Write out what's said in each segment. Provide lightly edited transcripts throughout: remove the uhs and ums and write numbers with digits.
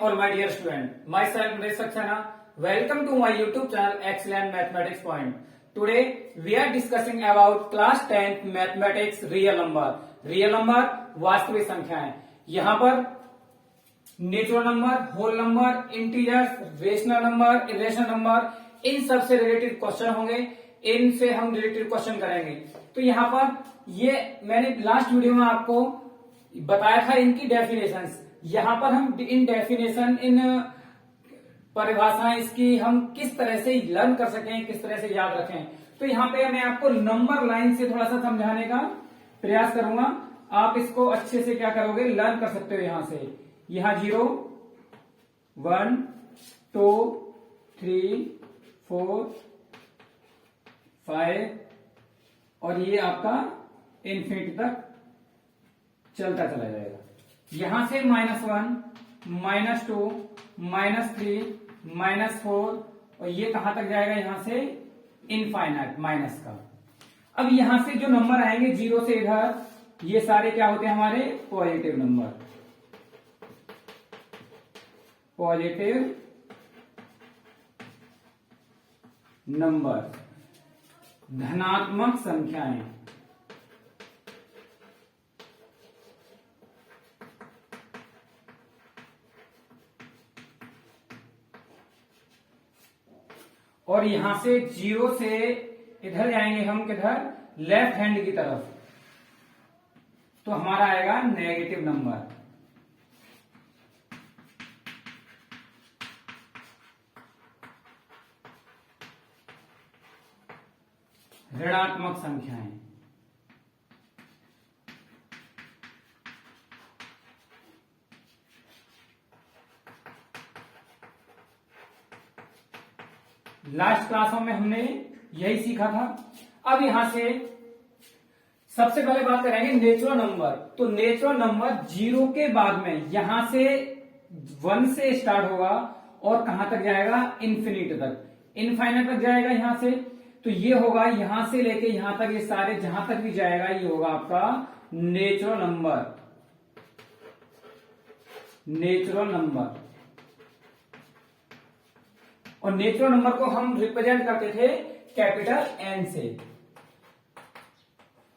all my dear student. Myself Naresh Saxena. Welcome to my YouTube channel Excellent Mathematics Point. Today we are discussing about class 10th mathematics real number. Real number वास्तविक संख्याएं. यहाँ पर natural number, whole number, integers, rational number, irrational number, इन सब से related question होंगे. इनसे हम रिलेटेड क्वेश्चन करेंगे. तो यहाँ पर ये मैंने लास्ट वीडियो में आपको बताया था इनकी डेफिनेशंस. यहाँ पर हम इन डेफिनेशन, इन परिभाषाएं इसकी हम किस तरह से लर्न कर सकें, किस तरह से याद रखें. तो यहाँ पे मैं आपको नंबर लाइन से थोड़ा सा समझाने का प्रयास करूंगा. आप इसको अच्छे से क्या करोगे, लर्न कर सकते हो. यहां से यहां 0, 1, 2, 3, 4, 5 और ये आपका इन्फिनिटी तक चलता चला जाएगा. यहां से -1, -2, -3, -4 और ये कहां तक जाएगा, यहां से इनफाइनाइट माइनस का. अब यहां से जो नंबर आएंगे 0 से इधर, ये सारे क्या होते हैं हमारे पॉजिटिव नंबर. पॉजिटिव नंबर, धनात्मक संख्याएं. और यहां से 0 से इधर जाएंगे हम, किधर, लेफ्ट हैंड की तरफ, तो हमारा आएगा नेगेटिव नंबर. ऋणात्मक संख्याएं. लास्ट क्लासों में हमने यही सीखा था. अब यहां से सबसे पहले बात करेंगे नेचुरल नंबर. तो नेचुरल नंबर 0 के बाद में यहां से 1 से स्टार्ट होगा और कहां तक जाएगा, इन्फिनिटी तक, इनफाइनाइट तक जाएगा यहां से. तो ये होगा यहां से लेके यहां तक, ये सारे जहां तक भी जाएगा ये होगा आपका नेचुरल नंबर. Natural number. और नेचुरल नंबर को हम रिप्रेजेंट करते थे कैपिटल एन से.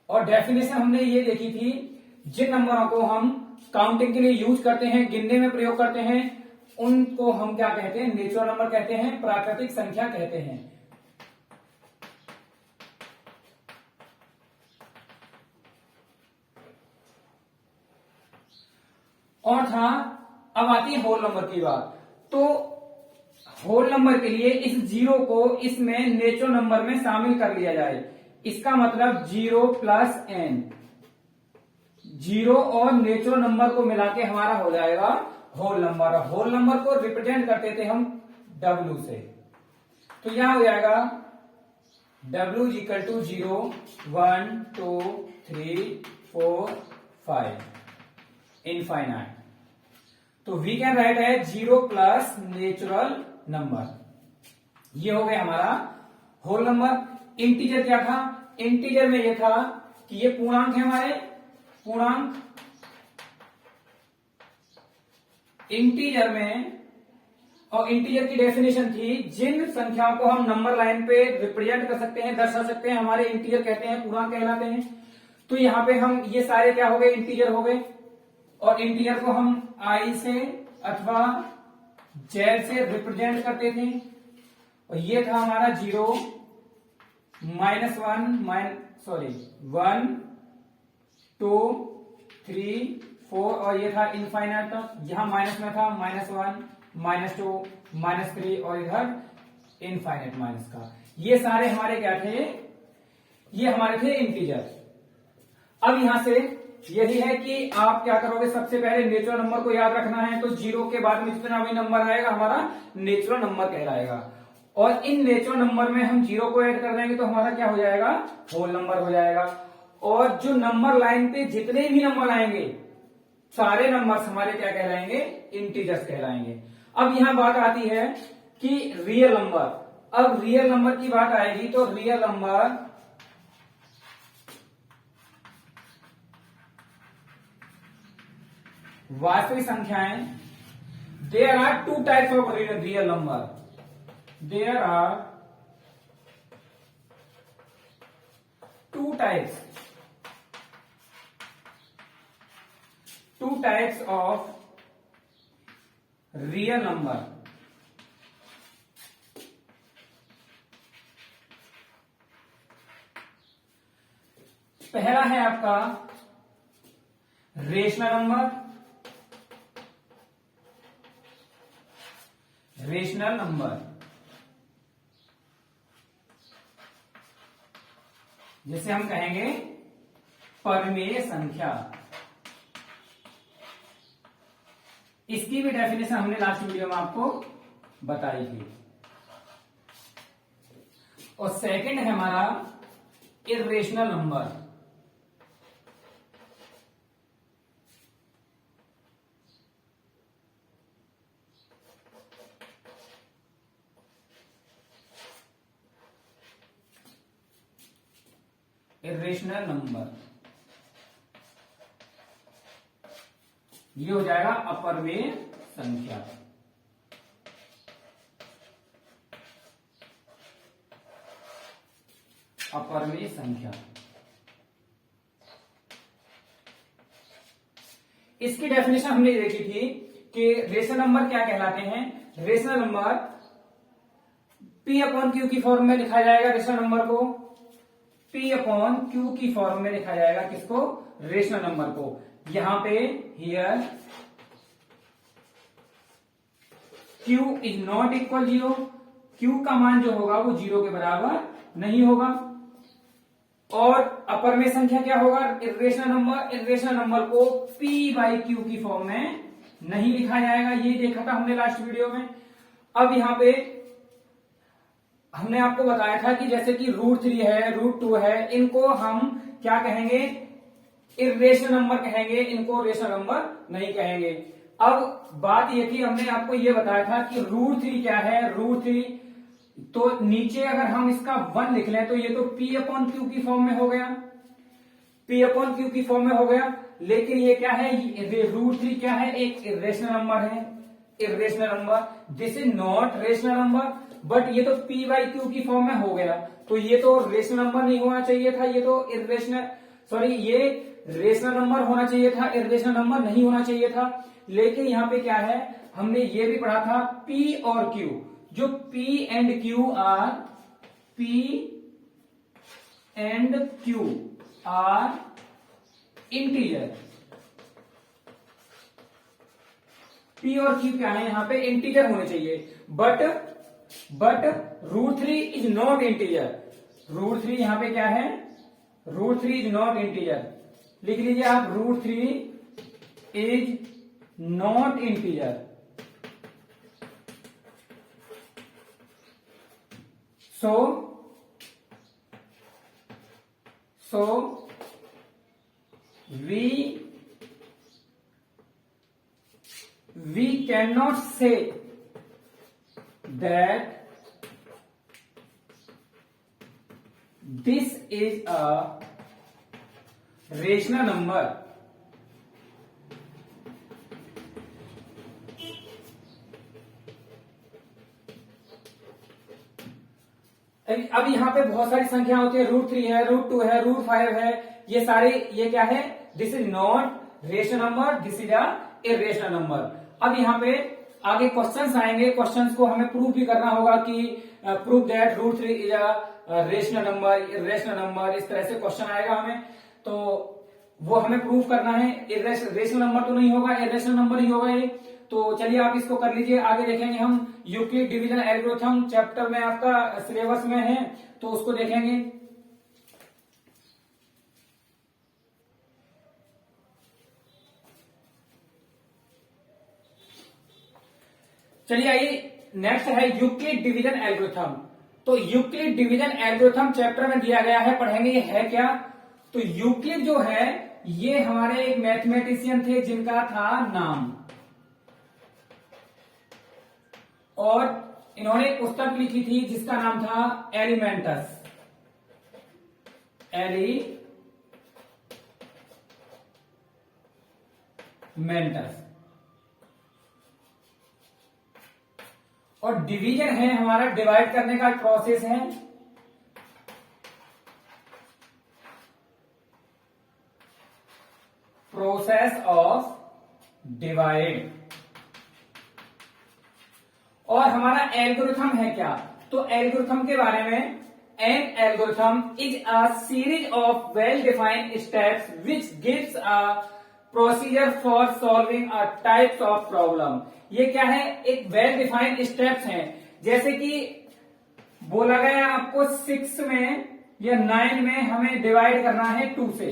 और डेफिनेशन हमने ये देखी थी, जिन नंबरों को हम काउंटिंग के लिए यूज करते हैं, गिनने में प्रयोग करते हैं, उनको हम क्या कहते हैं, नेचुरल नंबर कहते हैं, प्राकृतिक संख्या कहते हैं. और था, अब आती है होल नंबर की बात. तो होल नंबर के लिए इस 0 को इसमें नेचुरल नंबर में शामिल कर लिया जाए. इसका मतलब 0 प्लस n, 0 और नेचुरल नंबर को मिला के हमारा हो जाएगा होल नंबर. होल नंबर को रिप्रेजेंट करते थे हम W से. तो यहां हो जाएगा W इक्वल टू 0, 1, 2, 3, 4, 5 इनफाइनाइट. तो वी कैन राइट है 0 प्लस नेचुरल नंबर. ये हो गया हमारा होल नंबर. इंटीजर क्या था, इंटीजर में ये था कि ये पूर्णांक है हमारे, पूर्णांक. इंटीजर में, और इंटीजर की डेफिनेशन थी, जिन संख्याओं को हम नंबर लाइन पे रिप्रेजेंट कर सकते हैं, दर्शा सकते हैं, हमारे इंटीजर कहते हैं, पूर्णांक कहलाते हैं. तो यहां पे हम ये सारे क्या हो गए, इंटीजर हो गए. और इंटीजर को हम I से अथवा Z से रिप्रेजेंट करते थे. और ये था हमारा 0, -1, 2, 3, 4 और ये था इनफाइनाइट तक. यहां माइनस में था -1, -2, -3 और इधर इनफाइनाइट माइनस का. ये सारे हमारे क्या थे, ये हमारे थे इंटीजर. अब यहां से यही है कि आप क्या करोगे, सबसे पहले नेचुरल नंबर को याद रखना है. तो 0 के बाद में जितना भी नंबर आएगा हमारा नेचुरल नंबर कहलाएगा. और इन नेचुरल नंबर में हम 0 को ऐड कर देंगे तो हमारा क्या हो जाएगा, होल नंबर हो जाएगा. और जो नंबर लाइन पे जितने भी नंबर आएंगे, सारे नंबर्स हमारे क्या कहलाएंगे, इंटीजर्स कहलाएंगे. अब यहां बात आती है कि रियल नंबर. अब रियल नंबर की बात आएगी तो रियल नंबर वास्तविक संख्याएं There are two types of real number. There are two types of real number. पहला है आपका रेशनल नंबर, जिसे हम कहेंगे परमेय संख्या। इसकी भी डेफिनेशन हमने लास्ट वीडियो में आपको बताई थी। और सेकंड है हमारा इर्रेशनल नंबर। इर्रेशनल नंबर ये हो जाएगा अपरमेय संख्या। अपरमेय संख्या इसकी डेफिनेशन हमने देखी थी कि रेशनल नंबर क्या कहलाते हैं। Rational number P upon Q की फॉर्म में लिखा जाएगा। रेशनल नंबर को P अपॉन Q की फॉर्म में लिखा जाएगा। किसको? रेशनल नंबर को। यहां पे here Q is not equal 0। Q का मान जो होगा वो 0 के बराबर नहीं होगा। और अपर में संख्या क्या होगा? Irrational number. इर्रेशनल नंबर को P बाई Q की फॉर्म में नहीं लिखा जाएगा। ये देखा था हमने लास्ट वीडियो में। अब यहां पे हमने आपको बताया था कि जैसे कि √3 है, √2 है, इनको हम क्या कहेंगे? इर्रेशनल नंबर कहेंगे, इनको रेशनल नंबर नहीं कहेंगे। अब बात ये थी, हमने आपको ये बताया था कि √3 क्या है। √3 तो नीचे अगर हम इसका 1 लिख लें तो ये तो P अपॉन Q की फॉर्म में हो गया। P अपॉन Q की फॉर्म में हो गया। लेकिन ये क्या है? √3 क्या है? एक इर्रेशनल नंबर है। Irrational number, this is not rational number, but ये तो P बाई Q की फॉर्म में हो गया। तो ये तो रेशनल नंबर नहीं होना चाहिए था। ये तो ये रेशनल नंबर होना चाहिए था, इर्रेशनल नंबर नहीं होना चाहिए था। लेकिन यहां पे क्या है? हमने ये भी पढ़ा था P और Q, जो P and Q are integer. P और Q क्या है? यहां पे इंटीजर होने चाहिए। But √3 is not integer. √3 यहां पे क्या है? √3 इज नॉट इंटीजर। लिख लीजिए आप, √3 is not integer. So we cannot say that this is a rational number. अब यहां पे बहुत सारी संख्या होती है। √3 है, √2 है, √5 है। ये सारे ये क्या है? This is not rational number, this is a irrational number. अब यहां पे आगे क्वेश्चंस आएंगे। क्वेश्चंस को हमें प्रूव भी करना होगा कि prove that √3 is a rational number, irrational number. इस तरह से क्वेश्चन आएगा हमें, तो वो हमें प्रूव करना है। रेशनल नंबर तो नहीं होगा, इर्रेशनल नंबर ही होगा ये। तो चलिए आप इसको कर लीजिए। आगे देखेंगे हम यूक्लिड डिवीजन एल्गोरिथम चैप्टर में, आपका सिलेबस में है, तो उसको देखेंगे। चलिए आइए, नेक्स्ट है यूक्लिड डिवीजन एल्गोरिथम। तो यूक्लिड डिवीजन एल्गोरिथम चैप्टर में दिया गया है, पढ़ेंगे ये है क्या। तो यूक्लिड जो है ये हमारे एक मैथमेटिशियन थे जिनका था नाम, और इन्होंने एक पुस्तक लिखी थी जिसका नाम था एलिमेंटस। और डिवीजन है हमारा डिवाइड करने का प्रोसेस है। Process of divide. और हमारा एल्गोरिथम है क्या? तो एल्गोरिथम के बारे में, an algorithm is a series of well defined steps which gives a procedure for solving a types of problem. ये क्या है? एक वेल डिफाइंड स्टेप्स हैं। जैसे कि बोला गया आपको 6 में या 9 में हमें डिवाइड करना है 2 से,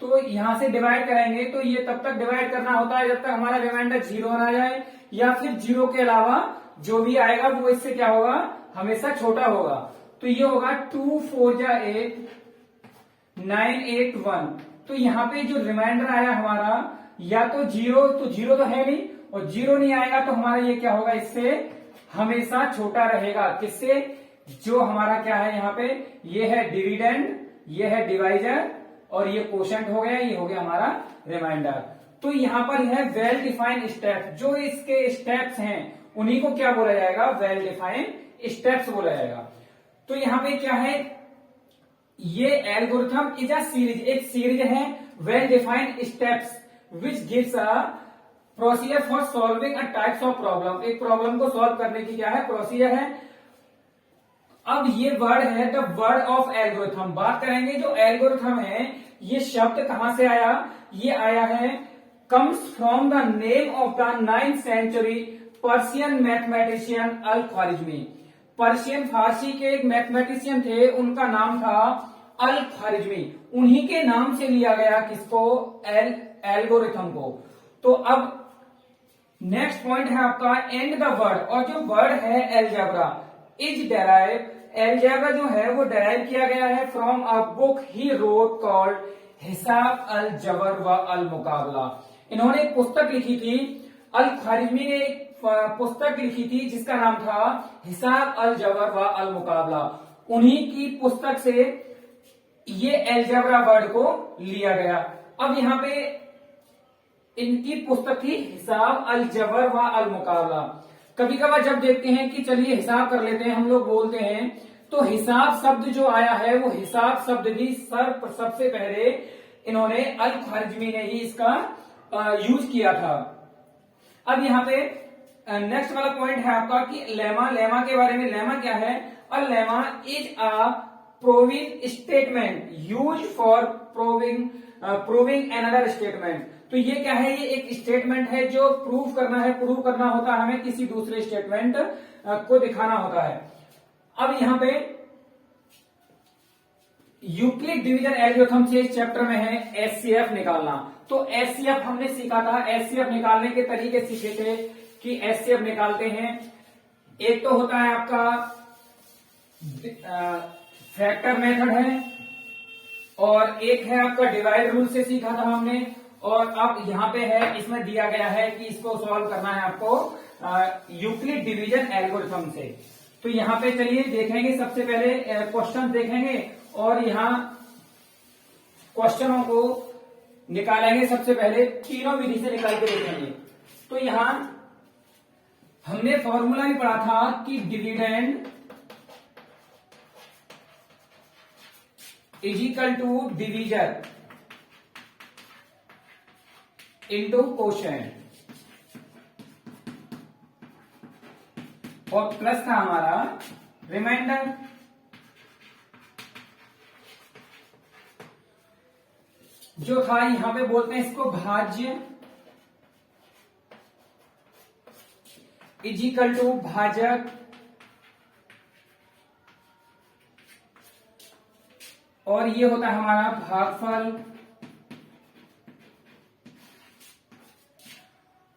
तो यहां से डिवाइड करेंगे तो ये तब तक डिवाइड करना होता है जब तक हमारा रिमाइंडर 0 ना जाए, या फिर 0 के अलावा जो भी आएगा वो इससे क्या होगा? हमेशा छोटा होगा। तो ये होगा 2 4 जा 8 9 8 1। तो यहाँ पे जो रिमाइंडर आया हमारा, या तो 0, तो 0 तो है नहीं, और 0 नहीं आएगा तो हमारा ये क्या होगा? इससे हमेशा छोटा रहेगा। किससे? जो हमारा क्या है यहाँ पे, ये है डिविडेंड, ये है डिवाइजर, और ये कोशेंट हो गया, ये हो गया हमारा रिमाइंडर। तो यहाँ पर है वेल डिफाइंड स्टेप। जो इसके स्टेप्स हैं उन्हीं को क्या बोला जाएगा? वेल डिफाइंड स्टेप्स बोला जाएगा। तो यहाँ पे क्या है? ये एल्गोरिथम इज अ सीरीज, एक सीरीज है well defined steps which gives a procedure for solving a types of problem. एक प्रॉब्लम को सॉल्व करने की क्या है? प्रोसीजर है। अब ये वर्ड है द वर्ड ऑफ एल्गोरिथम। बात करेंगे जो एल्गोरिथम है, ये शब्द कहां से आया? ये आया है, comes from the name of the 9th century Persian mathematician al Khwarizmi. Persian फारसी के एक मैथमेटिशियन थे, उनका नाम था अल ख्वारिजमी। उन्हीं के नाम से लिया गया किसको? एल्गोरिथम को। तो अब नेक्स्ट पॉइंट है आपका एंड द वर्ड। और जो वर्ड है एलजेब्रा इज डेराइव, एलजेब्रा जो है वो डेराइव किया गया है from a book he wrote called हिसाब अल जबर व अल मुकाबला। इन्होंने एक पुस्तक लिखी थी, अल ख्वारिजमी ने एक पुस्तक लिखी थी जिसका नाम था हिसाब अल जबर व अल मुकाबला। उन्हीं की पुस्तक से ये एलजेब्रा वर्ड को लिया गया। अब यहाँ पे इनकी पुस्तक थी हिसाब अल जबर व अल मुकाबला। कभी कभार जब देखते हैं कि चलिए हिसाब कर लेते हैं, हम लोग बोलते हैं, तो हिसाब शब्द जो आया है वो हिसाब शब्द भी सबसे पहले इन्होंने अल ख्वारिजमी ने ही इसका यूज किया था। अब यहाँ पे नेक्स्ट वाला पॉइंट है आपका कि लेमा। लेमा के बारे में, लेमा क्या है? A lemma is a proving statement use for proving another statement. तो ये क्या है? ये एक स्टेटमेंट है जो प्रूव करना होता है हमें, किसी दूसरे स्टेटमेंट को दिखाना होता है। अब यहाँ पे यूक्लिड डिवीजन एल्गोरिथम से इस चैप्टर में है एचसीएफ निकालना। तो एचसीएफ हमने सीखा था, एचसीएफ निकालने के तरीके सीखे थे कि एचसीएफ निकालते हैं। एक तो होता है आपका फैक्टर मेथड है, और एक है आपका डिवाइड रूल से सीखा था हमने, और अब यहाँ पे है, इसमें दिया गया है कि इसको सॉल्व करना है आपको यूक्लिड डिवीजन एल्गोरिथम से। तो यहाँ पे चलिए देखेंगे, सबसे पहले क्वेश्चन देखेंगे और यहाँ क्वेश्चनों को निकालेंगे। सबसे पहले तीनों विधि से निकाल के देखेंगे। तो यहाँ हमने फॉर्मूला भी पढ़ा था कि dividend is equal to divisor into quotient, और प्लस था हमारा रिमाइंडर। जो था यहां पे बोलते हैं इसको भाज्य, इज इक्वल टू भाजक, और ये होता है हमारा भागफल,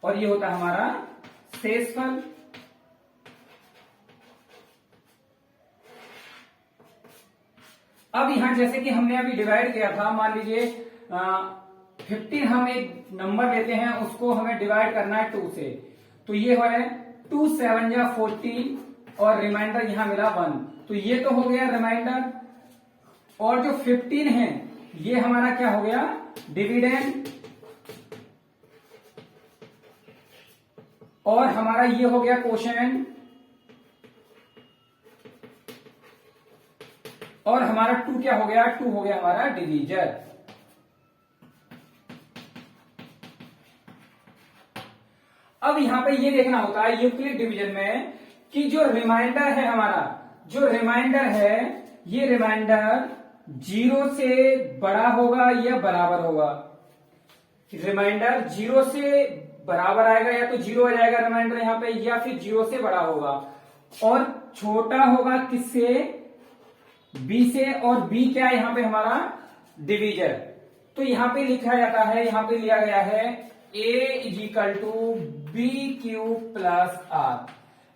और ये होता है हमारा शेषफल। अब यहां जैसे कि हमने अभी डिवाइड किया था, मान लीजिए 15 हम एक नंबर लेते हैं, उसको हमें डिवाइड करना है 2 से। तो ये है 2 7 जा 14, और रिमाइंडर यहां मिला 1। तो ये तो हो गया रिमाइंडर, और जो 15 है ये हमारा क्या हो गया? डिविडेंड, और हमारा ये हो गया कोशेंट, और हमारा 2 क्या हो गया, 2 हो गया हमारा डिवीजर। अब यहां पे ये देखना होता है यूक्लिड डिवीजन में कि जो रिमाइंडर है हमारा, जो रिमाइंडर है ये रिमाइंडर 0 से बड़ा होगा या बराबर होगा। रिमाइंडर 0 से बराबर आएगा या तो 0 आ जाएगा रिमाइंडर यहां पे, या फिर 0 से बड़ा होगा। और छोटा होगा किससे, b से, और b क्या है यहां पे हमारा डिवीजर। तो यहां पे लिखा जाता है, यहां पे लिया गया है a is equal to B Q plus R.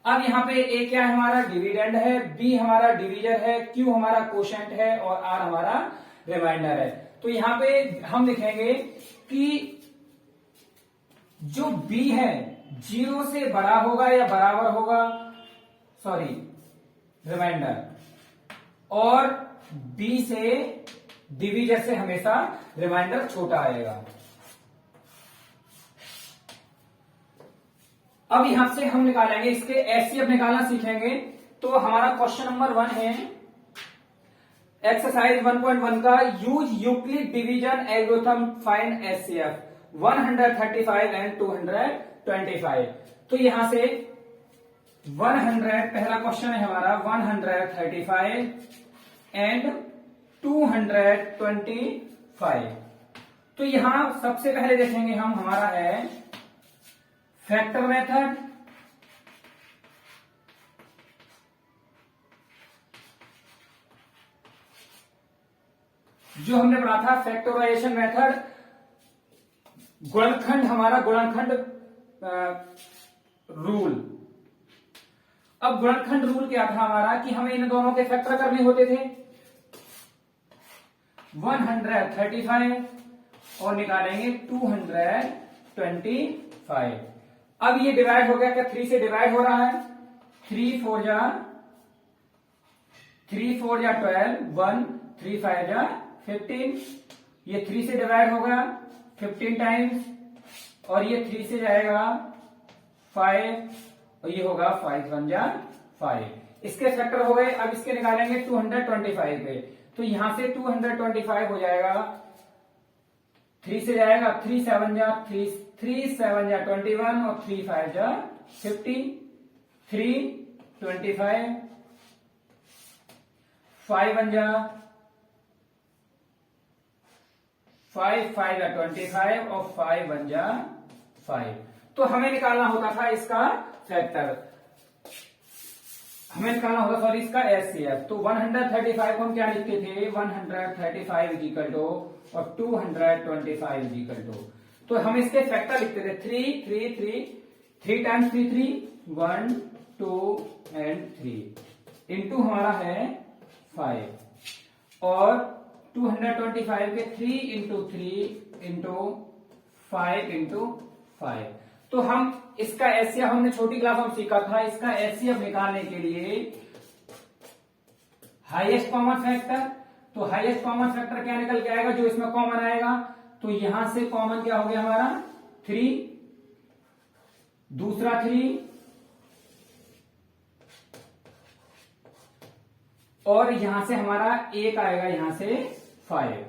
अब यहाँ पे a क्या है हमारा डिविडेंड है, b हमारा डिवीजर है, q हमारा कोशेंट है और r हमारा रिमाइंडर है। तो यहाँ पे हम लिखेंगे कि जो b है 0 से बड़ा होगा या बराबर होगा, सॉरी रिमाइंडर, और b से डिवीजर से हमेशा रिमाइंडर छोटा आएगा। अब यहां से हम निकालेंगे इसके एचसीएफ निकालना सीखेंगे। तो हमारा क्वेश्चन नंबर 1 है एक्सरसाइज 1.1 का, use Euclid division algorithm find HCF 135 and 225। तो यहां से 100 पहला क्वेश्चन है हमारा, 135 एंड 225। तो यहां सबसे पहले देखेंगे हम, हमारा है फैक्टर मेथड, जो हमने पढ़ा था फैक्टराइजेशन मेथड, गुणनखंड हमारा गुणनखंड रूल। अब गुणनखंड रूल क्या था हमारा कि हमें इन दोनों के फैक्टर करने होते थे। 135 और निकालेंगे 225। अब ये डिवाइड हो गया क्या, 3 से डिवाइड हो रहा है, 3 4 जा 12, 1 3 5 जा 15, ये 3 से डिवाइड होगा 15 टाइम्स, और ये 3 से जाएगा 5, और ये होगा 5 1 जा 5। इसके फैक्टर हो गए। अब इसके निकालेंगे 225 पे, तो यहां से 225 हो जाएगा, 3 से जाएगा 3 7 जा 3 7 जा 21, और 3 5 जा 50, 3 25, 5 1 जा 5 5 जा 25, और 5 1 जा 5। तो हमें निकालना होता था इसका फैक्टर, हमें निकालना होता, सॉरी, इसका एचसीएफ। तो 135 को हम क्या लिखते थे, 135 इज इक्वल टू, और 225 इज इक्वल टू। तो हम इसके फैक्टर लिखते थे 3 3 3 3 टाइम्स 3 3 1 2 एंड 3 इंटू हमारा है 5, और 225 के 3 इंटू 3 इंटू 5 इंटू 5। तो हम इसका एचसीएफ हमने छोटी क्लास में सीखा था, इसका एचसीएफ निकालने के लिए हाईएस्ट कॉमन फैक्टर। तो हाईएस्ट कॉमन फैक्टर क्या निकल के आएगा, जो इसमें कॉमन आएगा। तो यहां से कॉमन क्या हो गया हमारा 3, दूसरा 3, और यहां से हमारा 1 आएगा, यहां से 5,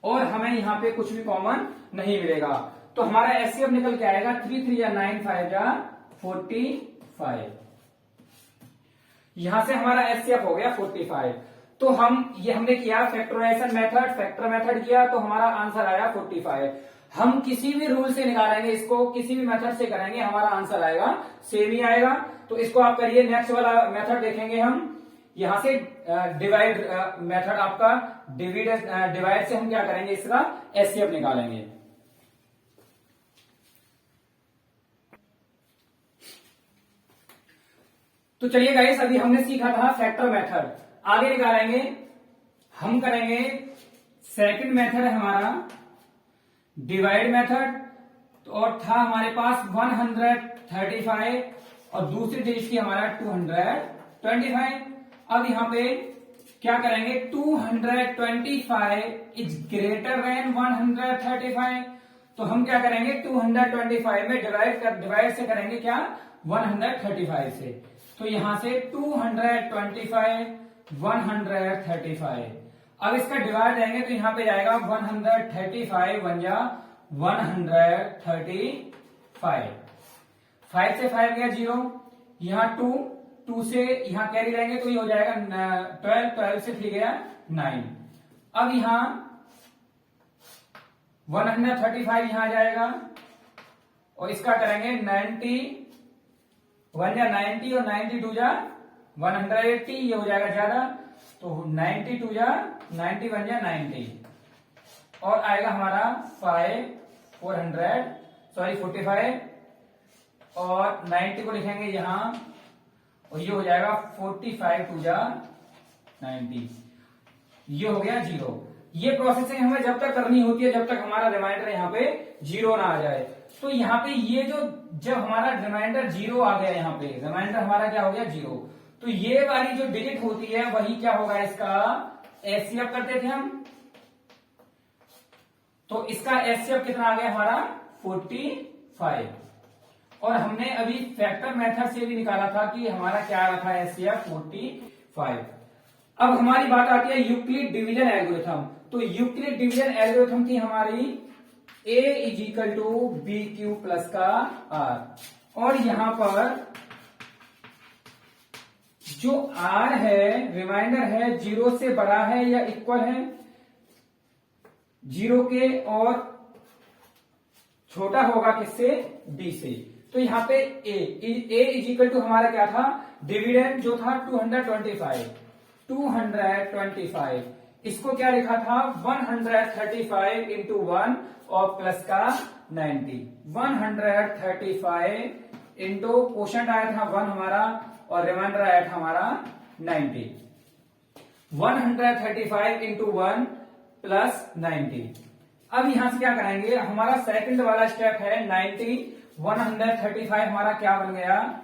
और हमें यहां पे कुछ भी कॉमन नहीं मिलेगा। तो हमारा एचसीएफ निकल के आएगा 3 3 या 9 5 जा 45। यहां से हमारा एचसीएफ हो गया 45। तो हमने किया फैक्टराइजेशन मेथड, फैक्टर मेथड किया, तो हमारा आंसर आया 45। हम किसी भी रूल से निकालेंगे इसको, किसी भी मेथड से करेंगे, हमारा आंसर आएगा सेम ही आएगा। तो इसको आप करिए। नेक्स्ट वाला मेथड देखेंगे हम, यहां से डिवाइड मेथड आपका, डिवाइड से हम क्या करेंगे, इसका एचसीएफ निकालेंगे। तो चलिए गाइस, अभी हमने सीखा था फैक्टर मेथड, आगे निकालेंगे हम, करेंगे सेकंड मेथड है हमारा डिवाइड मेथड। तो और था हमारे पास 135, और दूसरी डिजिट की हमारा 225। अब यहां पे क्या करेंगे, 225 इज ग्रेटर देन 135। तो हम क्या करेंगे, 225 में डिवाइड से करेंगे क्या, 135 से। तो यहां से 225 135। अब इसका डिवाइड देंगे तो यहां पे जाएगा 135 वन जा 135। 5 से 5 गया 0, यहाँ 2 से यहाँ कैरी रहेंगे तो ये हो जाएगा 12 से 3 गया 9। अब यहाँ 135 यहां आ जाएगा और इसका करेंगे 90 वन जा 90 और 92 जा 180, ये हो जाएगा ज्यादा तो 92 जा 91 जा 90 और आएगा हमारा 45 और 90 को लिखेंगे यहां और ये हो जाएगा 45 टू जा 90, ये हो गया 0। ये प्रोसेसिंग हमें जब तक करनी होती है जब तक हमारा रिमाइंडर यहाँ पे 0 ना आ जाए। तो यहाँ पे ये जो जब हमारा रिमाइंडर 0 आ गया, यहाँ पे रिमाइंडर हमारा क्या हो गया 0, तो ये वाली जो डिजिट होती है वही क्या होगा, इसका एचसीएफ करते थे हम, तो इसका एचसीएफ कितना आ गया हमारा 45 और हमने अभी फैक्टर मेथड से भी निकाला था कि हमारा क्या आ रहा था एचसीएफ 45। अब हमारी बात आती है यूक्लिड डिवीजन एल्गोरिथम। तो यूक्लिड डिवीजन एल्गोरिथम थी हमारी a is equal to B Q plus का r, और यहां पर जो r है रिमाइंडर है 0 से बड़ा है या इक्वल है 0 के और छोटा होगा किससे, b से। तो यहाँ पे a इजिकल टू हमारा क्या था, डिविडेंड जो था 225, इसको क्या लिखा था 135 इंटू 1 और प्लस का 90। 135 इंटू क्वोशंट आया था 1 हमारा और रिमाइंडर आया था हमारा 90। 135 इंटू 1 प्लस 90। अब यहां से क्या करेंगे, हमारा सेकंड वाला स्टेप है 90। 135 हमारा क्या बन गया,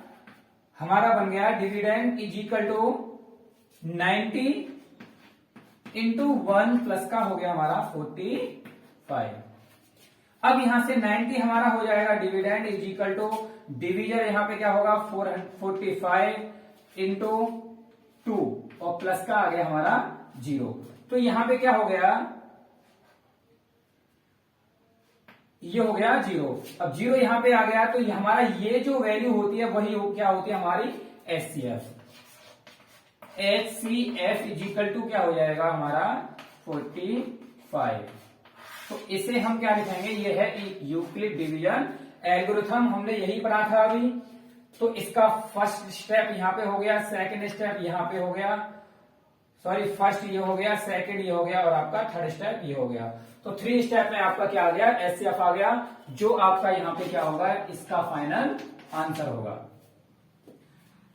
हमारा बन गया dividend is equal to 90 into 1 plus का हो गया हमारा 45। अब यहां से 90 हमारा हो जाएगा dividend is equal to division यहां पे क्या होगा 45 इंटू 2 और प्लस का आ गया हमारा 0। तो यहां पे क्या हो गया, ये हो गया 0। अब 0 यहां पे आ गया तो हमारा ये जो वैल्यू होती है वही क्या होती है हमारी HCF. HCF is equal to क्या हो जाएगा हमारा 45। तो इसे हम क्या लिखेंगे, ये है यूक्लिड डिवीजन एल्गोरिथम, हमने यही पढ़ा था अभी। तो इसका फर्स्ट स्टेप यहां पे हो गया, सेकंड स्टेप यहां पे हो गया, सॉरी फर्स्ट ये हो गया, सेकंड ये हो गया और आपका थर्ड स्टेप ये हो गया। तो 3 स्टेप में आपका क्या आ गया, एचसीएफ आ गया, जो आपका यहां पे क्या होगा, इसका फाइनल आंसर होगा।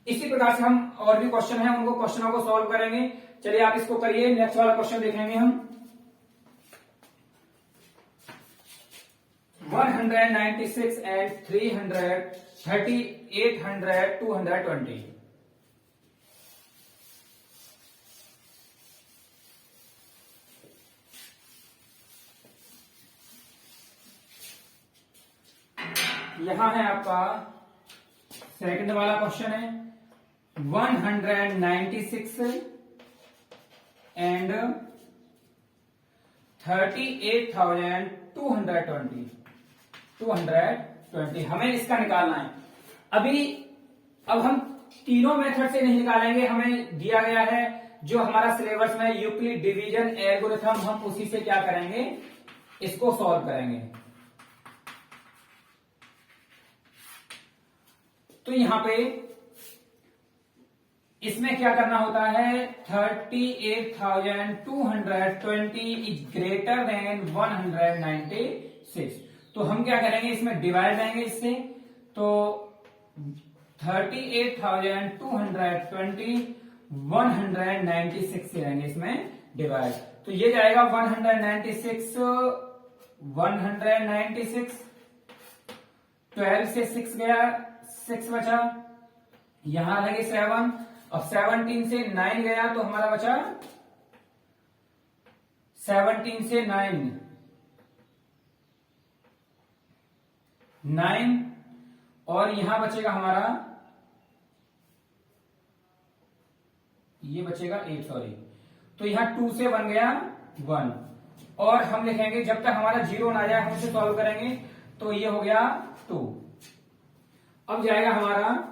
इसी प्रकार से हम और भी क्वेश्चन है उनको क्वेश्चनों को सॉल्व करेंगे। चलिए आप इसको करिए, नेक्स्ट वाला क्वेश्चन देखेंगे हम। 196 एंड 338 220। यहां है आपका सेकंड वाला क्वेश्चन है 196 एंड 38,220 हमें इसका निकालना है। अब हम तीनों मेथड से नहीं निकालेंगे, हमें दिया गया है जो हमारा सिलेबस में यूक्लिड डिवीजन एल्गोरिथम, हम उसी से क्या करेंगे, इसको सॉल्व करेंगे। तो यहां पे इसमें क्या करना होता है, 38,220 इज ग्रेटर देन 196। तो हम क्या करेंगे, इसमें डिवाइड देंगे इससे, तो 38,220 196 से रहेंगे इसमें डिवाइड, तो ये जाएगा 196 12 से 6 गया, 6 बचा, यहां रहेंगे 7, अब 17 से 9 गया तो हमारा बचा 17 से 9 और यहां बचेगा हमारा ये बचेगा 8 सॉरी। तो यहाँ 2 से बन गया 1 और हम लिखेंगे जब तक हमारा 0 ना जाए हम इसे सॉल्व करेंगे। तो ये हो गया 2। अब जाएगा हमारा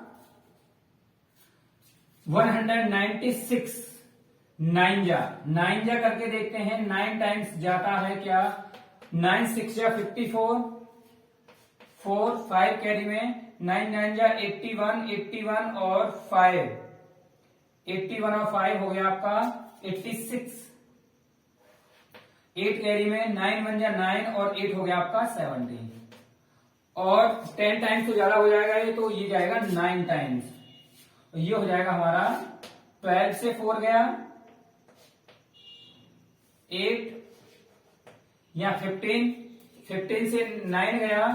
196 9 जा करके देखते हैं 9 टाइम्स जाता है क्या। 9 6 जा 54 4 5 कैरी में 9 9 जा 81 81 और 5 81 और 5 हो गया आपका 86। 8 कैरी में 9 1 जा 9 और 8 हो गया आपका 70 और 10 टाइम्स तो ज्यादा हो जाएगा ये, तो ये जाएगा 9 टाइम्स। ये हो जाएगा हमारा 12 से 4 गया 8 या 15 से 9 गया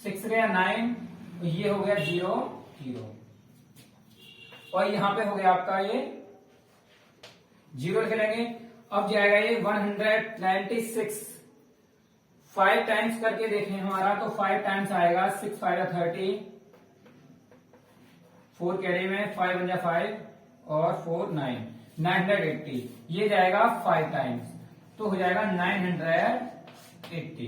6 गया 9 तो ये हो गया 0 0 और यहां पे हो गया आपका ये 0 लिख लेंगे। अब जाएगा ये 196 5 टाइम्स करके देखें हमारा, तो 5 टाइम्स आएगा 6 5 30 4 कैरी में 5 1 5 और 4 9 980 ये जाएगा 5 टाइम्स तो हो जाएगा 980।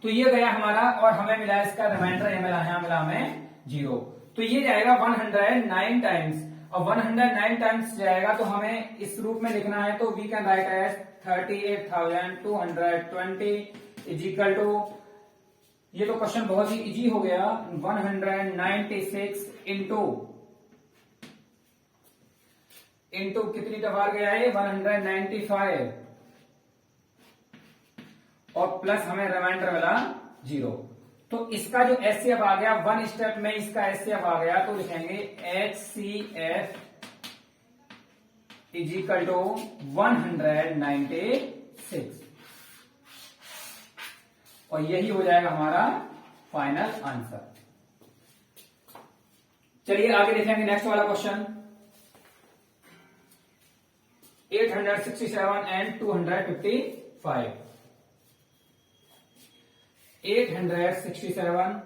तो ये गया हमारा और हमें मिला इसका रिमाइंडर यहां मिला हमें 0। तो ये जाएगा 109 टाइम्स और 109 टाइम्स जाएगा तो हमें इस रूप में लिखना है। तो we can write as 38,220 is equal to, ये तो क्वेश्चन बहुत ही इजी हो गया, 196 इंटू कितनी बार गया है 195 और प्लस हमें रिमाइंडर मिला 0। तो इसका जो एचसीएफ आ गया 1 स्टेप में इसका एचसीएफ आ गया तो लिखेंगे HCF इज इक्वल टू 196 और यही हो जाएगा हमारा फाइनल आंसर। चलिए आगे देखेंगे नेक्स्ट वाला क्वेश्चन 867 एंड 255। 867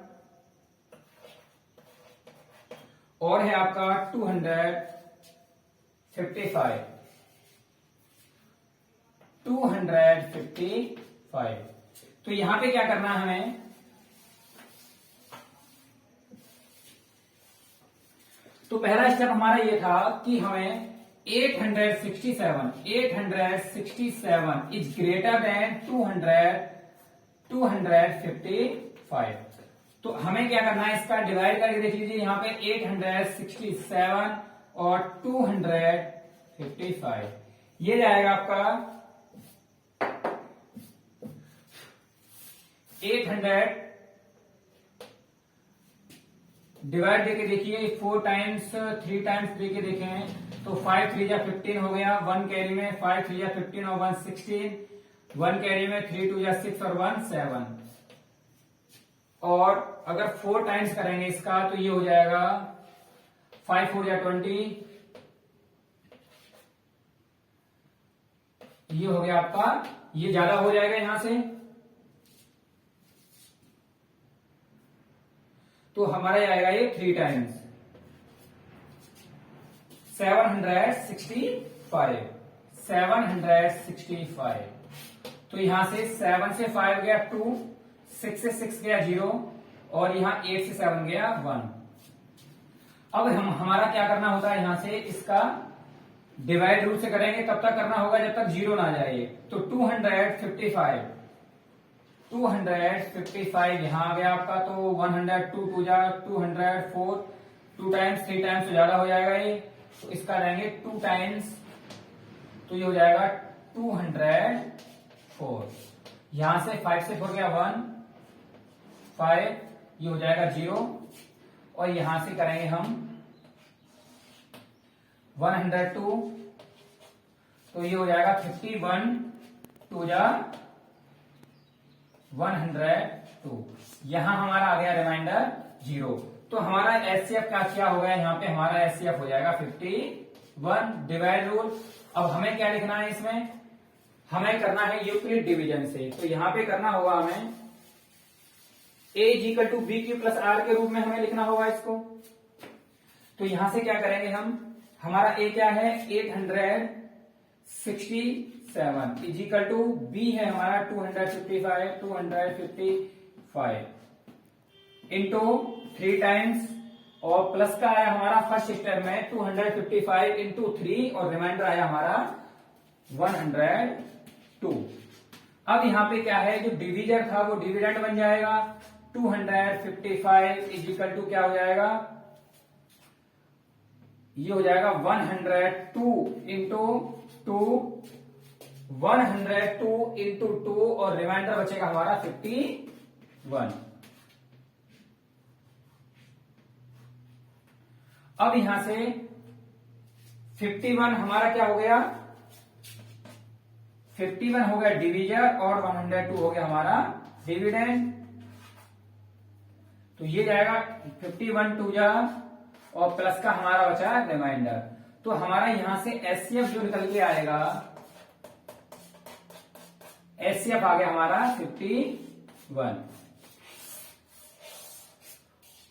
और है आपका 255 तो यहां पे क्या करना है हमें, तो पहला स्टेप हमारा ये था कि हमें 867 इज ग्रेटर देन 255। तो हमें क्या करना है इसका डिवाइड करके देख लीजिए यहां पे 867 और 255 ये जाएगा आपका 800 डिवाइड देके देखिए 4 टाइम्स 3 टाइम्स देके देखें तो 5 3 जा 15 हो गया 1 कैरी में 5 3 जा 15 और 1 16 1 कैरी में 3 2 जा 6 और 1 7 और अगर 4 टाइम्स करेंगे इसका तो ये हो जाएगा 5 4 जा 20 ये हो गया आपका, ये ज्यादा हो जाएगा यहां से तो हमारा आएगा ये 3 टाइम्स 765 तो यहां से 7 से 5 गया 2 6 से 6 गया 0 और यहां 8 से 7 गया 1। अब हमारा क्या करना होता है यहां से इसका डिवाइड रूल से करेंगे तब तक करना होगा जब तक 0 ना जाए। तो 255 यहां आ गया आपका तो 102 2 जा 204 2 टाइम्स 3 टाइम्स तो ज्यादा हो जाएगा ये तो इसका रहेंगे 2 टाइम्स तो ये हो जाएगा 204। यहां से 5 से 4 गया 1 5 ये हो जाएगा 0 और यहां से करेंगे हम 102 तो ये हो जाएगा 51 2 जा 102 यहां हमारा आ गया रिमाइंडर 0। तो हमारा एचसीएफ क्या हो गया यहाँ पे हमारा एचसीएफ हो जाएगा 51 डिवाइड रूल। अब हमें क्या लिखना है इसमें, हमें करना है यूक्लिड डिवीजन से। तो यहां पे करना होगा हमें A equal to B Q plus R के रूप में हमें लिखना होगा इसको। तो यहां से क्या करेंगे हम, हमारा ए क्या है 867 इजिकल टू बी है हमारा 255 इंटू 3 टाइम्स और प्लस का आया हमारा फर्स्ट स्टेप में 255 इंटू 3 और रिमाइंडर आया हमारा 102। अब यहां पे क्या है, जो डिविजर था वो डिविडेंड बन जाएगा। 255 इजिकल टू क्या हो जाएगा, ये हो जाएगा 102 इंटू 2, 102 इंटू 2 और रिमाइंडर बचेगा हमारा 51। अब यहां से 51 हमारा क्या हो गया, 51 हो गया डिविजर और 102 हो गया हमारा डिविडेंड। तो ये जाएगा 51 टू जा और प्लस का हमारा बचा रिमाइंडर। तो हमारा यहां से एचसीएफ जो निकल के आएगा, एचसीएफ आ गया हमारा 51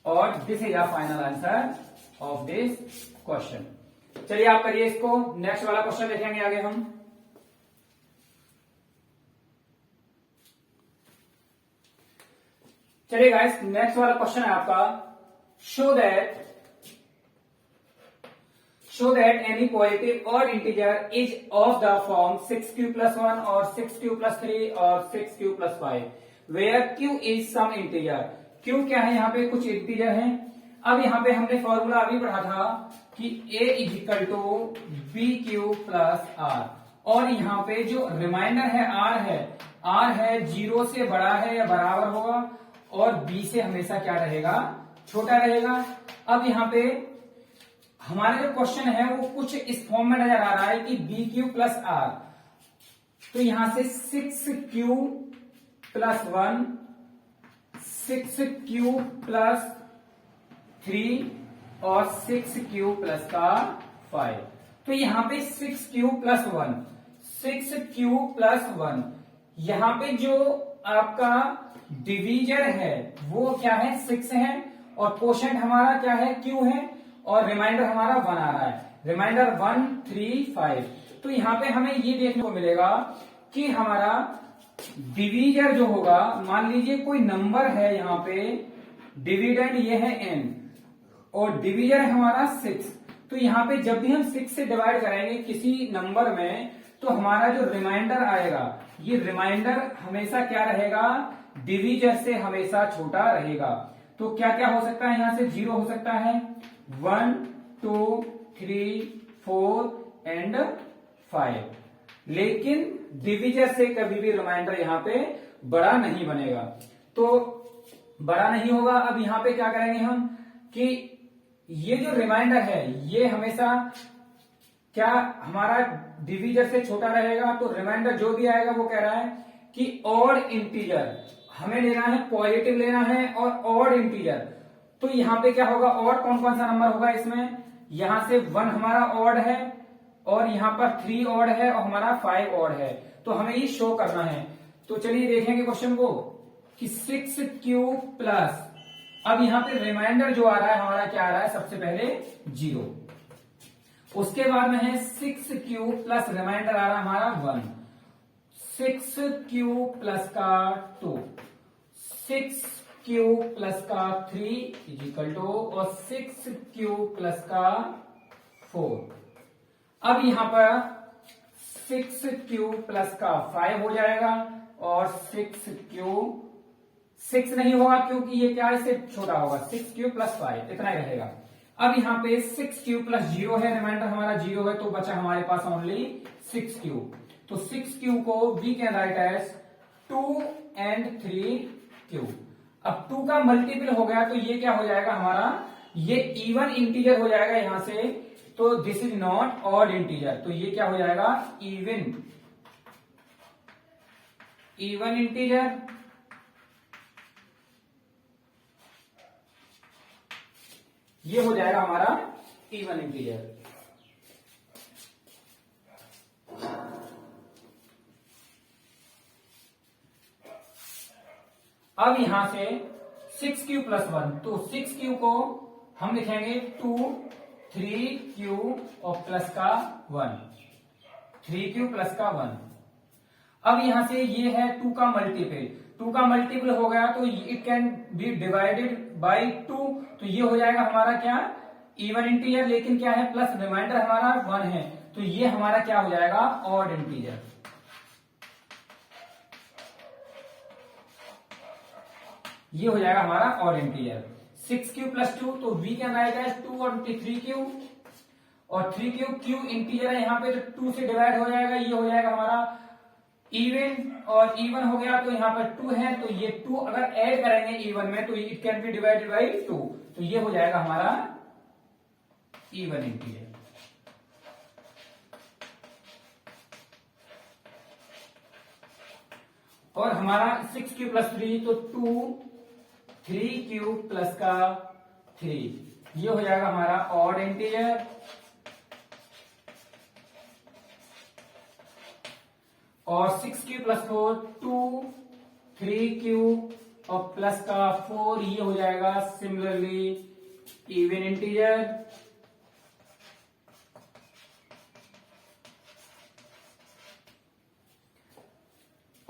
और this is our final answer of this question. चलिए आप करिए इसको, नेक्स्ट वाला क्वेश्चन देखेंगे आगे हम। चलिए गाइस, नेक्स्ट वाला क्वेश्चन है आपका, show that any positive odd integer is of the form 6q+1 और 6q+3 और 6q+5 where q is some integer. q क्या है, यहाँ पे कुछ इंटीजर हैं। अब यहाँ पे हमने फॉर्मूला अभी पढ़ा था कि a इजिकल टू bq+r और यहाँ पे जो रिमाइंडर है r है 0 से बड़ा है या बराबर होगा और b से हमेशा क्या रहेगा, छोटा रहेगा। अब यहाँ पे हमारा जो क्वेश्चन है वो कुछ इस फॉर्म में नजर आ रहा है कि bq+r, तो यहां से 6q+1 6q+3 और 6q+5। तो यहां पे 6q+1 यहां पे जो आपका डिवीजर है वो क्या है 6 है और कोशेंट हमारा क्या है q है और रिमाइंडर हमारा 1 आ रहा है, रिमाइंडर 135। तो यहां पे हमें ये देखने को मिलेगा कि हमारा डिवीजर जो होगा, मान लीजिए कोई नंबर है यहाँ पे, डिविडेंड ये है n और डिवीजर है हमारा 6। तो यहाँ पे जब भी हम 6 से डिवाइड करेंगे किसी नंबर में तो हमारा जो रिमाइंडर आएगा, ये रिमाइंडर हमेशा क्या रहेगा, डिवीजर से हमेशा छोटा रहेगा। तो क्या क्या हो सकता है, यहां से 0 हो सकता है, 1 2 3 4 एंड 5, लेकिन डिवीजर से कभी भी रिमाइंडर यहाँ पे बड़ा नहीं बनेगा। तो बड़ा नहीं होगा। अब यहाँ पे क्या करेंगे हम कि ये जो रिमाइंडर है ये हमेशा क्या हमारा डिवीजर से छोटा रहेगा। तो रिमाइंडर जो भी आएगा वो कह रहा है कि ऑड इंटीजर हमें लेना है, पॉजिटिव लेना है और ऑड इंटीजर। तो यहाँ पे क्या होगा, ऑड कौन कौन सा नंबर होगा इसमें, यहां से 1 हमारा ऑड है और यहाँ पर 3 ऑड है और हमारा 5 ऑड है। तो हमें ये शो करना है। तो चलिए देखेंगे क्वेश्चन को कि 6q+, अब यहाँ पे रिमाइंडर जो आ रहा है हमारा क्या आ रहा है, सबसे पहले 0, उसके बाद में है 6q प्लस रिमाइंडर आ रहा है हमारा 1, 6q प्लस का 2, 6q प्लस का 3 इजिकल टू और 6q प्लस का 4। अब यहां पर 6q प्लस का 5 हो जाएगा और 6 नहीं होगा क्योंकि ये क्या है, इससे छोटा होगा, 6q प्लस 5 इतना ही रहेगा। अब यहाँ पे 6q प्लस 0 है, रिमाइंडर हमारा 0 है, तो बचा हमारे पास ओनली 6q। तो 6q को we can write as 2 and 3q। अब 2 का मल्टीपल हो गया तो ये क्या हो जाएगा हमारा, ये इवन इंटीजर हो जाएगा यहां से। तो this is not odd integer, तो ये क्या हो जाएगा, इवन इंटीजर। ये हो जाएगा हमारा इवन इंटीजर। अब यहां से 6q प्लस 1, तो 6q को हम लिखेंगे 2 3q और प्लस का 1, 3q प्लस का 1। अब यहां से ये है 2 का मल्टीपल, 2 का मल्टीपल हो गया तो it can be divided by 2, तो ये हो जाएगा हमारा क्या, इवन इंटीजर, लेकिन क्या है प्लस रिमाइंडर हमारा 1 है, तो ये हमारा क्या हो जाएगा, ऑड इंटीजर। ये हो जाएगा हमारा ऑड इंटीजर। 6q प्लस 2, तो वी कैन राइट एज 2 और 3q, और 3q q इंटीजर है यहाँ पे तो 2 से डिवाइड हो जाएगा, ये हो जाएगा हमारा इवन, और इवन हो गया तो यहाँ पर 2 है, तो ये 2 अगर ऐड करेंगे इवन में तो it can be divided by 2, तो ये हो जाएगा हमारा इवन इंटीजर। और हमारा 6q प्लस 3, तो 2 3q प्लस का 3, ये हो जाएगा हमारा ऑड इंटीजर। और 6q प्लस 4, 2 3q और प्लस का 4, ये हो जाएगा सिमिलरली इवन इंटीजर।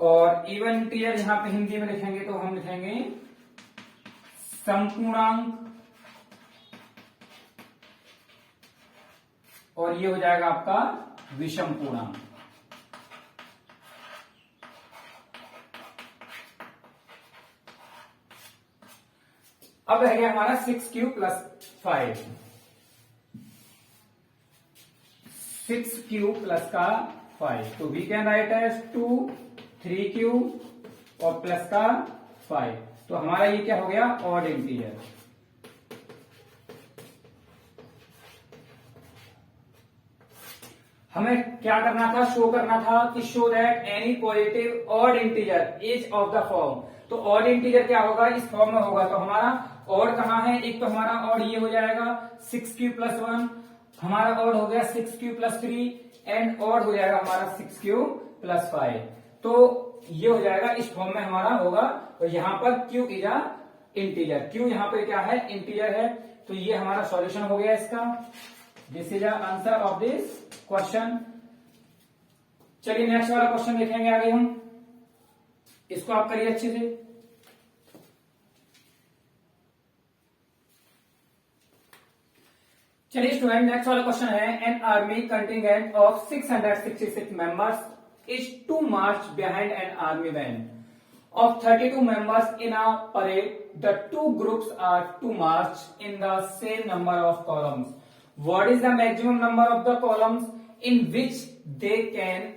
और इवन इंटीजर यहां पे हिंदी में लिखेंगे तो हम लिखेंगे संपूर्णांक, और ये हो जाएगा आपका विषम पूर्णांक। अब रह गया हमारा 6q प्लस 5, 6q प्लस का 5, तो we can write as 2 3q और प्लस का 5, तो हमारा ये क्या हो गया, ऑड इंटीजर। हमें क्या करना था, शो करना था कि show that any positive odd integer is of the form, तो ऑड इंटीजर क्या होगा, इस फॉर्म में होगा, तो हमारा ऑड कहां है, एक तो हमारा ऑड ये हो जाएगा 6q प्लस 1, हमारा ऑड हो गया 6q प्लस 3, एंड ऑड हो जाएगा हमारा 6q प्लस 5, तो ये हो जाएगा इस फॉर्म में हमारा होगा। और यहां पर q is a integer, q यहां पर क्या है, इंटीजर है, तो ये हमारा सॉल्यूशन हो गया इसका। This is a answer of this question. चलिए नेक्स्ट वाला क्वेश्चन लिखेंगे आगे हम, इसको आप करिए अच्छे से। चलिए स्टूडेंट, नेक्स्ट वाला क्वेश्चन है, an army contingent of 666 members is to march behind an army van of 32 members in a parade. The two groups are to march in the same number of columns. What is the maximum number of the columns in which they can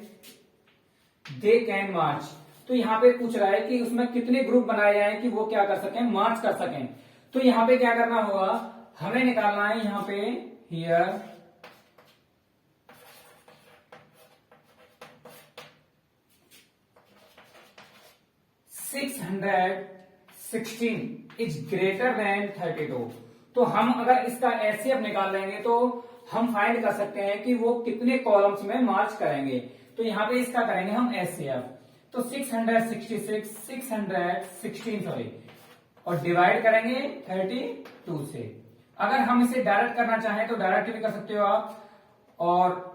march? तो यहाँ पे पूछ रहा है कि उसमें कितने group बनाए जाए कि वो क्या कर सकें, मार्च कर सकें। तो यहाँ पे क्या करना होगा, हमें निकालना है यहाँ पे हियर 616 इज ग्रेटर देन 32। तो हम अगर इसका एचसीएफ निकाल लेंगे तो हम फाइंड कर सकते हैं कि वो कितने कॉलम्स में मार्च करेंगे। तो यहाँ पे इसका करेंगे हम एचसीएफ, तो 616 सॉरी, और डिवाइड करेंगे 32 से। अगर हम इसे डायरेक्ट करना चाहें तो डायरेक्ट भी कर सकते हो आप, और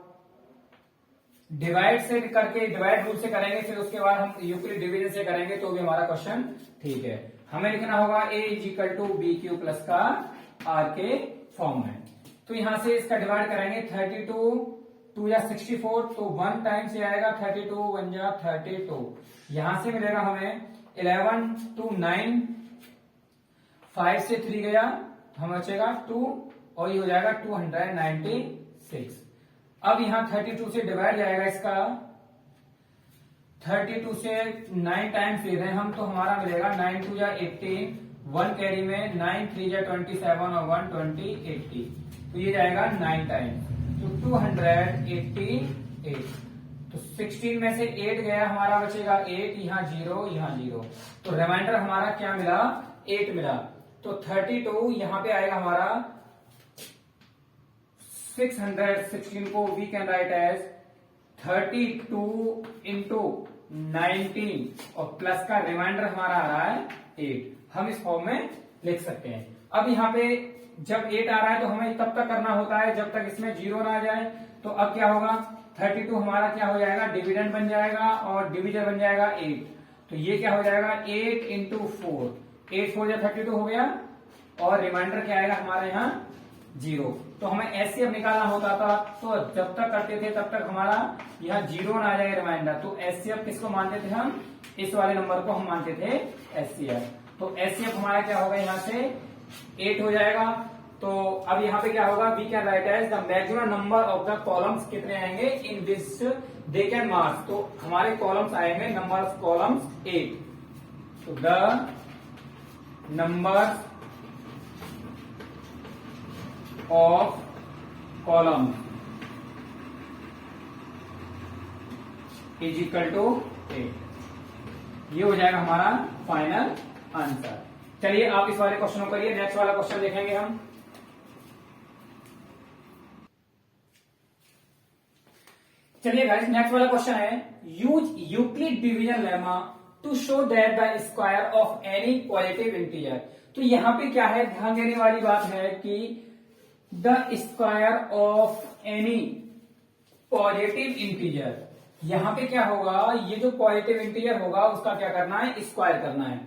डिवाइड से करके डिवाइड रूल से करेंगे, फिर उसके बाद हम यूक्लिड डिवीजन से करेंगे तो भी हमारा क्वेश्चन ठीक है। हमें लिखना होगा a is equal to B Q plus का आर के फॉर्म में। तो यहां से इसका डिवाइड करेंगे 32 2 या 64, तो 1 टाइम से आएगा 32 1 जा 32, यहां से मिलेगा हमें 11 2 9, 5 से 3 गया, हमें बचेगा 2, और ये हो जाएगा 296। अब यहां 32 से डिवाइड जाएगा इसका, 32 से 9 टाइम्स ले रहे हैं हम, तो हमारा मिलेगा 9 2 या 18, 1 कैरी में 9 3 या 27 और 1 20 80, तो ये जाएगा 9 टाइम्स, तो 288। तो 16 में से 8 गया, हमारा बचेगा 8, यहाँ 0 यहाँ 0, तो रिमाइंडर हमारा क्या मिला, 8 मिला। तो 32 यहां पे आएगा हमारा 616 को we can write as 32 into 19 और प्लस का रिमाइंडर हमारा आ रहा है 8, हम इस फॉर्म में लिख सकते हैं। अब यहाँ पे जब 8 आ रहा है तो हमें तब तक करना होता है जब तक इसमें 0 ना आ जाए। तो अब क्या होगा, 32 हमारा क्या हो जाएगा, डिविडेंड बन जाएगा और डिविजर बन जाएगा 8। तो ये क्या हो जाएगा 8 इंटू 4, 8 4 या 32 हो गया और रिमाइंडर क्या आएगा हमारे यहाँ 0। तो हमें एचसीएफ निकालना होता था, तो जब तक करते थे तब तक हमारा यहाँ 0 ना आ जाए रिमाइंडर। तो एचसीएफ किसको मानते थे हम, इस वाले नंबर को हम मानते थे एचसीएफ। तो एचसीएफ हमारा क्या होगा, यहाँ से 8 हो जाएगा। तो अब यहाँ पे क्या होगा, we can write as the maximum number of the columns कितने आएंगे in this they can mark. तो हमारे कॉलम्स आएंगे, नंबर ऑफ कॉलम्स 8। तो the number of column is equal to 8। ये हो जाएगा हमारा फाइनल आंसर। चलिए आप इस वाले क्वेश्चन को करिए, नेक्स्ट वाला क्वेश्चन देखेंगे हम। चलिए गाइस, नेक्स्ट वाला क्वेश्चन है, use Euclid division lemma to show that the square of any positive integer. तो यहां पे क्या है, ध्यान देने वाली बात है कि the square of any positive integer, यहां पे क्या होगा, ये जो पॉजिटिव इंटीजर होगा उसका क्या करना है, स्क्वायर करना है।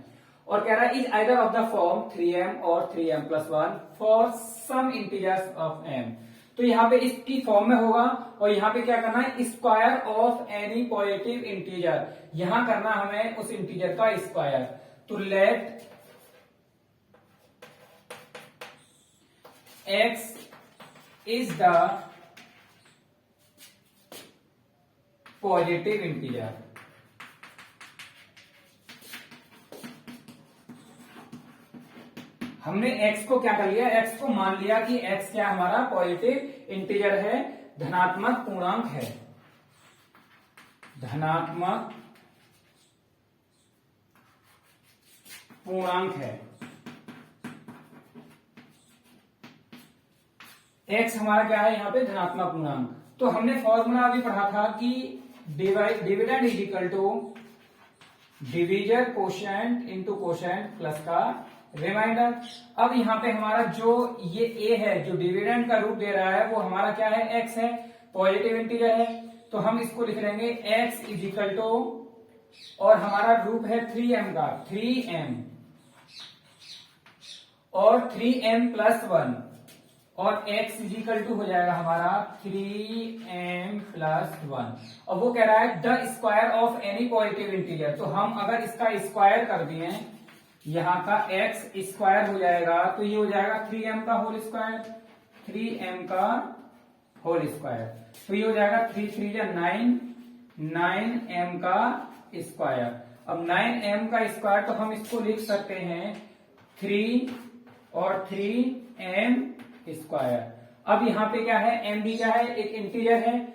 और कह रहा है is either of the form 3m और 3m+1 for some integers of m। तो यहाँ पे इसकी फॉर्म में होगा और यहाँ पे क्या करना है, square of any positive integer, यहां करना हमें उस इंटीजर का स्क्वायर। तो let x is the positive integer. हमने x को क्या कर लिया, x को मान लिया कि x क्या हमारा पॉजिटिव इंटीजर है, धनात्मक पूर्णांक है, धनात्मक पूर्णांक है। x हमारा क्या है यहाँ पे, धनात्मक पूर्णांक। तो हमने फॉर्मूला अभी पढ़ा था कि dividend is equal to divisor quotient into quotient plus का रिमाइंडर। अब यहाँ पे हमारा जो ये a है, जो डिविडेंड का रूप दे रहा है वो हमारा क्या है, x है, पॉजिटिव इंटीजर है। तो हम इसको लिख लेंगे x इज इक्वल टू, और हमारा रूप है 3m का, 3m और 3m+1 और x इज इक्वल टू हो जाएगा हमारा 3m+1। और वो कह रहा है the square of any positive integer. तो हम अगर इसका स्क्वायर कर दिए, यहाँ का x स्क्वायर हो जाएगा तो ये हो जाएगा 3m का होल स्क्वायर, 3m का होल स्क्वायर। तो ये हो जाएगा 3 3 या 9, 9m का स्क्वायर। अब 9m का स्क्वायर तो हम इसको लिख सकते हैं 3 और 3m स्क्वायर। अब यहाँ पे क्या है, m भी क्या है, एक इंटीजर है,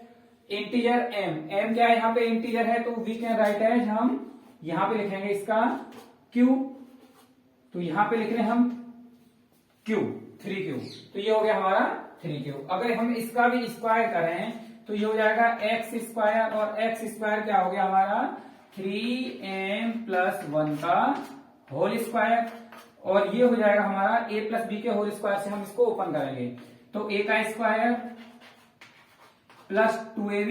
इंटीजर m क्या है यहाँ पे, इंटीजर है। तो वी कैन राइट एज, हम यहाँ पे लिखेंगे इसका q। तो यहां पे लिख रहे हैं हम q, 3q। तो ये हो गया हमारा 3q। अगर हम इसका भी स्क्वायर करें तो ये हो जाएगा x स्क्वायर, और x स्क्वायर क्या हो गया हमारा 3m+1 का होल स्क्वायर। और ये हो जाएगा हमारा a+b के होल स्क्वायर से हम इसको ओपन करेंगे। तो a का स्क्वायर प्लस 2ab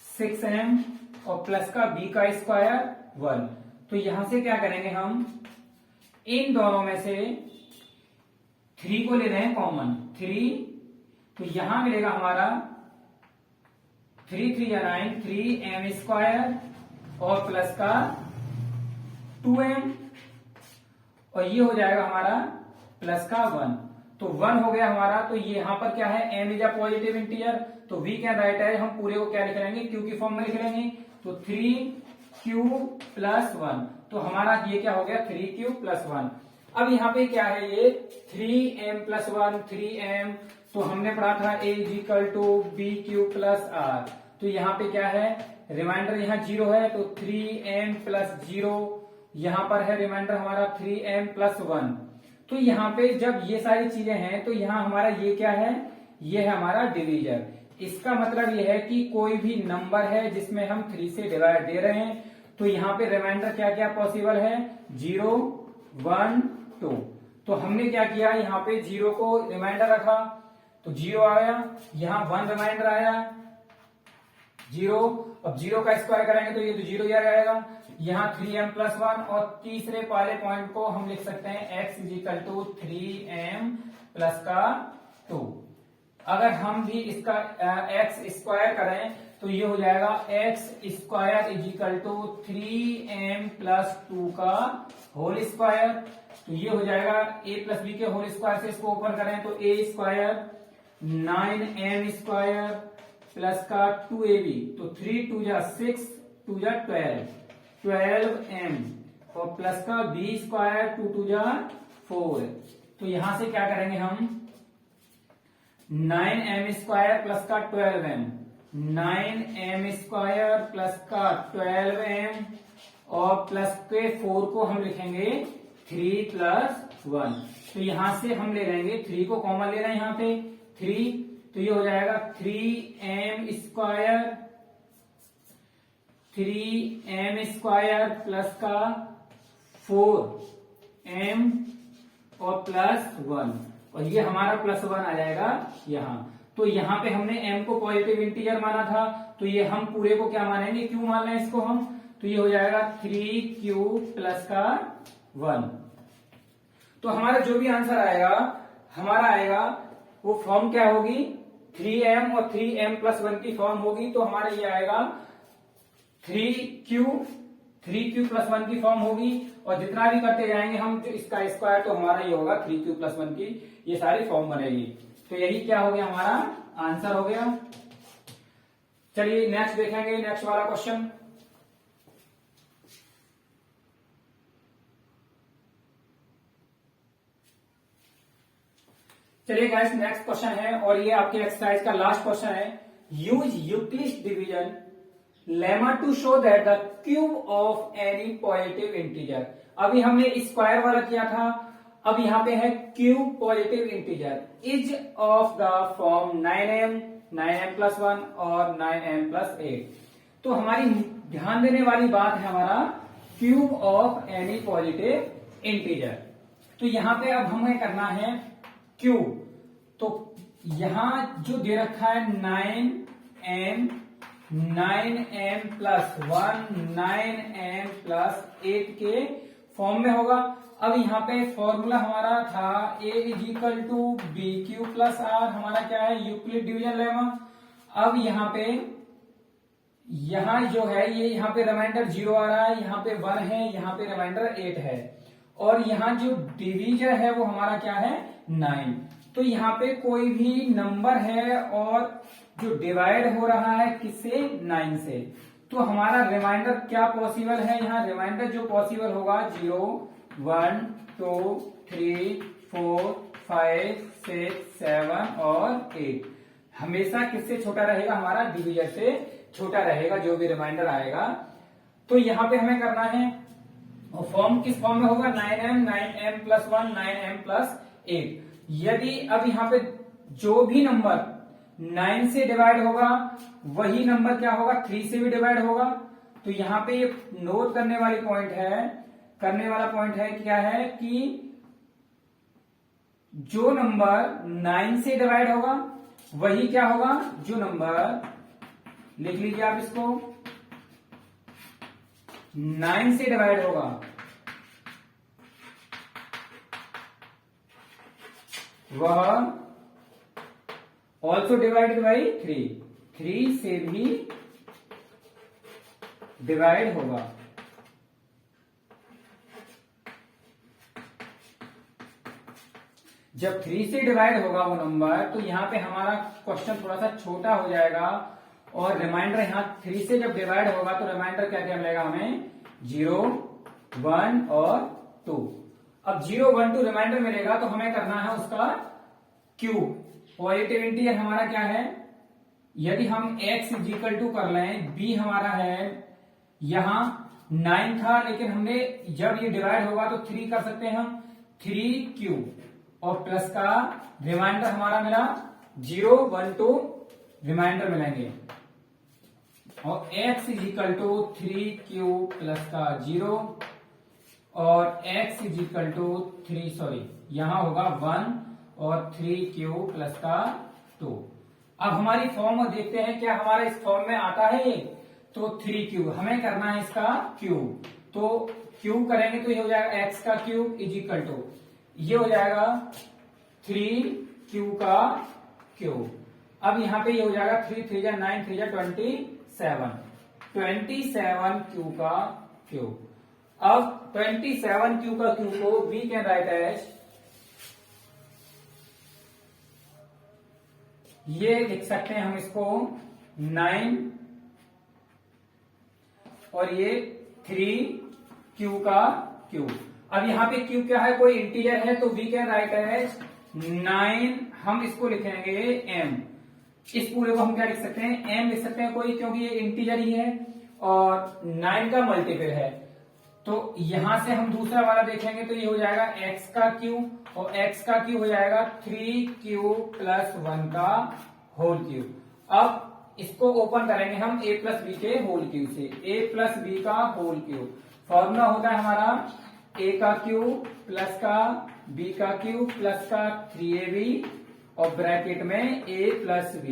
6m और प्लस का b का स्क्वायर 1। तो यहां से क्या करेंगे, हम इन दोनों में से 3 को ले रहे हैं कॉमन, 3। तो यहां मिलेगा हमारा 3 3 या 9, 3m स्क्वायर और प्लस का 2m, और ये हो जाएगा हमारा प्लस का 1। तो 1 हो गया हमारा। तो ये यहां पर क्या है, m is a positive integer. तो वी कैन राइट है, हम पूरे को क्या लिख लेंगे, q की फॉर्म में लिख लेंगे। तो 3q+1, तो हमारा ये क्या हो गया 3q+1। अब यहाँ पे क्या है, ये 3m+1, 3m। तो हमने पढ़ा था a is equal to bq+r। तो यहाँ पे क्या है, रिमाइंडर यहाँ 0 है, तो 3m+0 यहाँ पर है, रिमाइंडर हमारा 3m+1। तो यहाँ पे जब ये सारी चीजें हैं तो यहाँ हमारा ये क्या है, ये है हमारा डिवीजर। इसका मतलब ये है कि कोई भी नंबर है जिसमें हम 3 से डिवाइड दे रहे हैं, तो यहाँ पे रिमाइंडर क्या क्या पॉसिबल है, 0 1 2। तो हमने क्या किया, यहाँ पे 0 को रिमाइंडर रखा तो 0 आया, यहाँ 1 रिमाइंडर आया 0। अब 0 का स्क्वायर करेंगे तो ये तो 0 ही आएगा। यहाँ 3m+1 और तीसरे वाले पॉइंट को हम लिख सकते हैं x = 3m+2। अगर हम भी इसका x स्क्वायर करें तो ये हो जाएगा x² = 3m+2 का होल स्क्वायर। तो ये हो जाएगा a + b के होल स्क्वायर से इसको ऊपर करें तो a² 9m² प्लस का 2ab, तो 3 2 जा 6 2 जा 12m और प्लस का b² 2 2 जा 4। तो यहां से क्या करेंगे हम, 9m² प्लस का 12m, 9m² प्लस का 12m और प्लस के 4 को हम लिखेंगे 3 + 1। तो यहां से हम ले लेंगे 3 को कॉमन ले रहे हैं यहाँ पे 3, तो ये हो जाएगा 3m² प्लस का 4m और प्लस 1 और ये हमारा +1 आ जाएगा यहाँ। तो यहाँ पे हमने m को पॉजिटिव इंटीजर माना था तो ये हम पूरे को क्या मानेंगे, q मान लें इसको हम। तो ये हो जाएगा 3q प्लस का 1। तो हमारा जो भी आंसर आएगा हमारा आएगा वो फॉर्म क्या होगी, 3m और 3m+1 की फॉर्म होगी। तो हमारा ये आएगा 3q + 1 की फॉर्म होगी और जितना भी करते जाएंगे हम जो इसका स्क्वायर तो हमारा ये होगा 3q + 1 की ये सारी फॉर्म बनेगी। तो यही क्या हो गया, हमारा आंसर हो गया। चलिए नेक्स्ट देखेंगे, नेक्स्ट वाला क्वेश्चन। चलिए गाइस नेक्स्ट क्वेश्चन है और ये आपके एक्सरसाइज का लास्ट क्वेश्चन है। Use Euclid division lemma to show that the cube of any positive integer. अभी हमने स्क्वायर वाला किया था, अब यहाँ पे है cube positive integer is of the form 9m, 9m+1 और 9m+8। तो हमारी ध्यान देने वाली बात है हमारा cube of any positive integer. तो यहाँ पे अब हमें करना है क्यूब। तो यहां जो दे रखा है 9m, 9m+1, 9m+8 के फॉर्म में होगा। अब यहाँ पे फॉर्मूला हमारा था a = bq + r, हमारा क्या है, यूक्लिड डिवीजन लेमा। अब यहाँ पे जो है ये यहाँ पे रिमाइंडर 0 आ रहा है, यहाँ पे 1 है, यहाँ पे रिमाइंडर 8 है और यहाँ जो डिवीजर है वो हमारा क्या है 9। तो यहाँ पे कोई भी नंबर है और जो डिवाइड हो रहा है किससे, 9 से। तो हमारा रिमाइंडर क्या पॉसिबल है, यहाँ रिमाइंडर जो पॉसिबल होगा 0 1 2 3 4 5 6 7 और 8। हमेशा किससे छोटा रहेगा, हमारा डिवीजर से छोटा रहेगा जो भी रिमाइंडर आएगा। तो यहाँ पे हमें करना है और फॉर्म किस फॉर्म में होगा, 9m, 9m+1, 9m+8। यदि अब यहाँ पे जो भी नंबर 9 से डिवाइड होगा वही नंबर क्या होगा, 3 से भी डिवाइड होगा। तो यहाँ पे ये नोट करने वाला पॉइंट है क्या है कि जो नंबर 9 से डिवाइड होगा वही क्या होगा, जो नंबर, लिख लीजिए आप इसको, 9 से डिवाइड होगा वह ऑल्सो डिवाइडेड बाई 3 से भी डिवाइड होगा। जब 3 से डिवाइड होगा वो नंबर तो यहां पे हमारा क्वेश्चन थोड़ा सा छोटा हो जाएगा और रिमाइंडर यहाँ 3 से जब डिवाइड होगा तो रिमाइंडर क्या क्या मिलेगा हमें, 0 1 और 2। अब 0 1 2 रिमाइंडर मिलेगा तो हमें करना है उसका क्यूब। पॉजिटिव इंटीजर हमारा क्या है, यदि हम x = कर लें, b हमारा है यहां 9 था लेकिन हमने जब ये डिवाइड होगा तो 3 कर सकते हैं हम, 3 और प्लस का रिमाइंडर हमारा मिला 0 1 2 रिमाइंडर मिलेंगे और x = 3 प्लस का 0 और x is equal to 3, sorry यहां होगा 1 और 3q प्लस का 2। अब हमारी फॉर्म देखते हैं क्या हमारा इस फॉर्म में आता है ये, तो 3q हमें करना है इसका क्यूब, तो क्यूब करेंगे तो ये हो जाएगा x का क्यूब इज इक्वल टू, ये हो जाएगा 3q का क्यूब। अब यहाँ पे ये हो जाएगा 3 3 जा 9 3 जा 27 q का क्यूब। अब 27 q का क्यूब को वी कैन राइट एज, ये लिख सकते हैं हम इसको 9 और ये 3q का क्यूब। अब यहाँ पे q क्या है, कोई इंटीजर है तो वी कैन राइट एज 9, हम इसको लिखेंगे m, इस पूरे को हम क्या लिख सकते हैं m लिख सकते हैं कोई, क्योंकि ये इंटीजर ही है और 9 का मल्टीपल है। तो यहां से हम दूसरा वाला देखेंगे तो ये हो जाएगा x का क्यूब और x का क्यूब हो जाएगा 3q प्लस 1 का होल क्यूब। अब इसको ओपन करेंगे हम a प्लस बी के होल क्यूब से, a प्लस बी का होल क्यूब। फॉर्मूला होता है हमारा a का क्यूब प्लस का b का क्यूब प्लस का 3ab और ब्रैकेट में a प्लस b।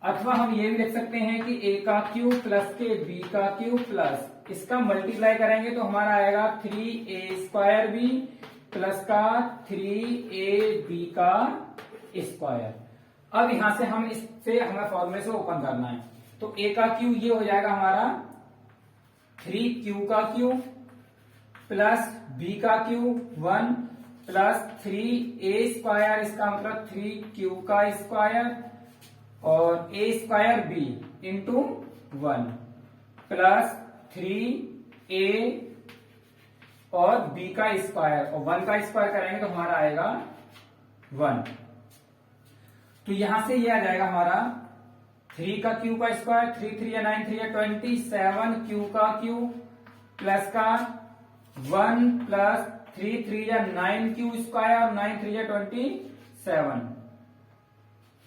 अथवा हम ये भी लिख सकते हैं कि a का क्यूब प्लस के b का क्यूब प्लस इसका मल्टीप्लाई करेंगे तो हमारा आएगा 3a² प्लस का 3ab का स्क्वायर। अब यहां से हम इससे हमें फॉर्मूले से ओपन करना है, तो a का क्यूब ये हो जाएगा हमारा 3q का क्यूब प्लस b का क्यूब 1 प्लस 3a², इसका मतलब 3q का स्क्वायर और a²b इंटू 1 प्लस 3a और b का स्क्वायर और 1 का स्क्वायर करेंगे तो हमारा आएगा 1। तो यहां से ये आ जाएगा हमारा 3 का क्यूब का स्क्वायर, 3 3 या 9 3 या 27 क्यू का क्यूब प्लस का 1 प्लस 3 3 या 9 क्यू स्क्वायर, 9 3 या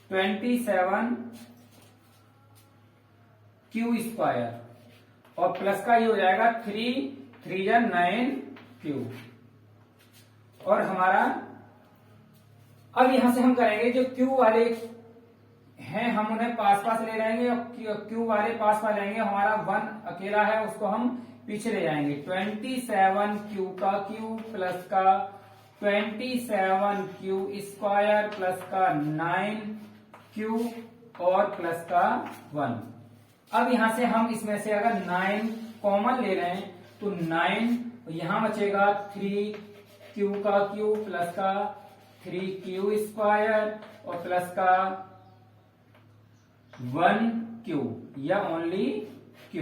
27 क्यू स्क्वायर और प्लस का ये हो जाएगा 3 3 या 9 क्यू। और हमारा अब यहां से हम करेंगे जो क्यू वाले हैं हम उन्हें पास पास ले जाएंगे और क्यू वाले पास पास लेंगे, हमारा 1 अकेला है उसको हम पीछे ले जाएंगे। 27 क्यू का क्यूब प्लस का 27 क्यू स्क्वायर प्लस का 9 क्यू और प्लस का 1। अब यहां से हम इसमें से अगर 9 कॉमन ले रहे हैं तो 9 यहां बचेगा 3q का क्यूब प्लस का 3q स्क्वायर और प्लस का 1q या ओनली q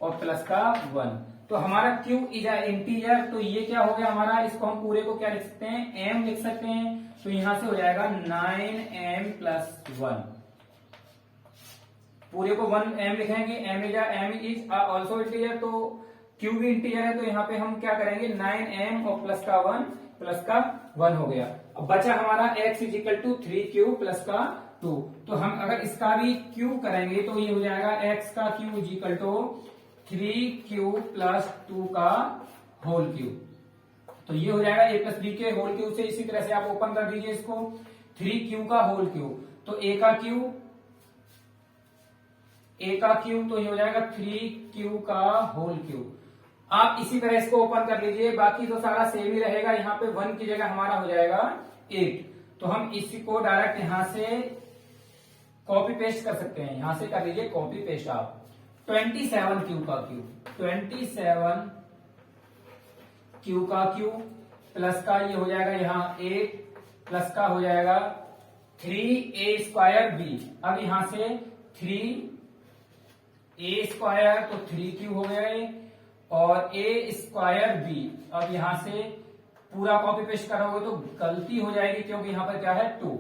और प्लस का 1। तो हमारा q इज अ इंटीजर, तो ये क्या हो गया हमारा, इसको हम पूरे को क्या लिख सकते हैं m लिख सकते हैं। तो यहां से हो जाएगा 9m प्लस 1, पूरे को 1m लिखेंगे, m इज ऑल्सो इंटीजर, तो q भी इंटीजर है तो यहाँ पे हम क्या करेंगे 9m और प्लस का 1 हो गया। अब बचा हमारा x is equal to 3q plus का 2, तो हम अगर इसका भी q करेंगे तो ये हो जाएगा x का q is equal to 3q plus 2 का होल क्यूब। तो ये हो जाएगा a प्लस बी के होल क्यूब से, इसी तरह से आप ओपन कर दीजिए इसको 3q का होल क्यूब, तो a का क्यूब तो ये हो जाएगा 3q का होल क्यूब। आप इसी तरह इसको ओपन कर लीजिए, बाकी तो सारा सेम ही रहेगा। यहाँ पे 1 की जगह हमारा हो जाएगा 8, तो हम इसी को डायरेक्ट यहां से कॉपी पेस्ट कर सकते हैं, यहां से कर लीजिए कॉपी पेस्ट आप। 27q का क्यूब 27q का क्यूब प्लस का ये हो जाएगा यहाँ 8 प्लस का हो जाएगा 3a²b। अब यहां से 3a² तो 3q हो गए और a²b। अब यहां से पूरा कॉपी पेस्ट करोगे तो गलती हो जाएगी क्योंकि यहां पर क्या है 2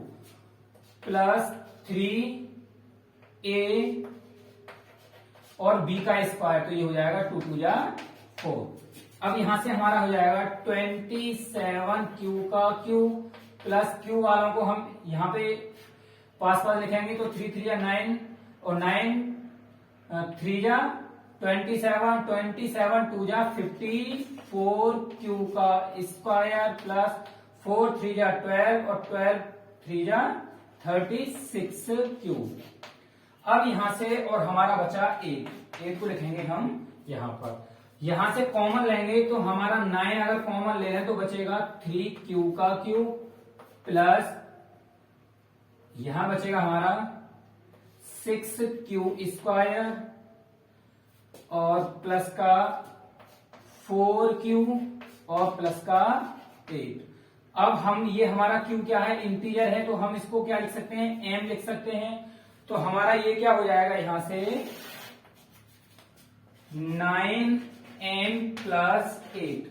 प्लस 3a और b का स्क्वायर, तो ये हो जाएगा 2 2 जा 4। अब यहां से हमारा हो जाएगा 27q का क्यूब प्लस q वालों को हम यहाँ पे पास पास लिखेंगे तो 3 3 या 9 और 9 3 जा 27 टू जा 54 क्यू का स्क्वायर प्लस 4 3 जा 12 और 12 3 जा 36 क्यू। अब यहां से और हमारा बचा 8 को लिखेंगे हम यहां पर। यहां से कॉमन लेंगे तो हमारा 9 अगर कॉमन ले लें तो बचेगा 3 क्यू का क्यू प्लस यहां बचेगा हमारा 6 क्यू स्क्वायर और प्लस का 4 क्यू और प्लस का 8। अब हम ये हमारा क्यू क्या है, इंटीजर है, तो हम इसको क्या लिख सकते हैं, m लिख सकते हैं। तो हमारा ये क्या हो जाएगा यहां से 9m प्लस 8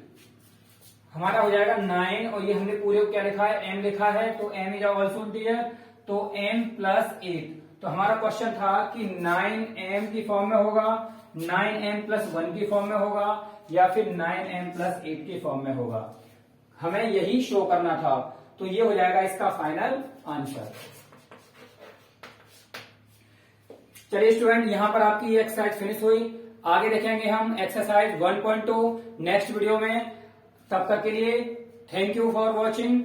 हमारा हो जाएगा 9 और ये हमने पूरे को क्या लिखा है, m लिखा है, तो m इज ऑल्सो इंटीजर, तो m प्लस 8। तो हमारा क्वेश्चन था कि 9m की फॉर्म में होगा, 9m प्लस 1 की फॉर्म में होगा या फिर 9m प्लस 8 की फॉर्म में होगा। हमें यही शो करना था, तो ये हो जाएगा इसका फाइनल आंसर। चलिए स्टूडेंट, यहां पर आपकी ये एक्सरसाइज फिनिश हुई। आगे देखेंगे हम एक्सरसाइज 1.2 नेक्स्ट वीडियो में। तब तक के लिए थैंक यू फॉर वॉचिंग।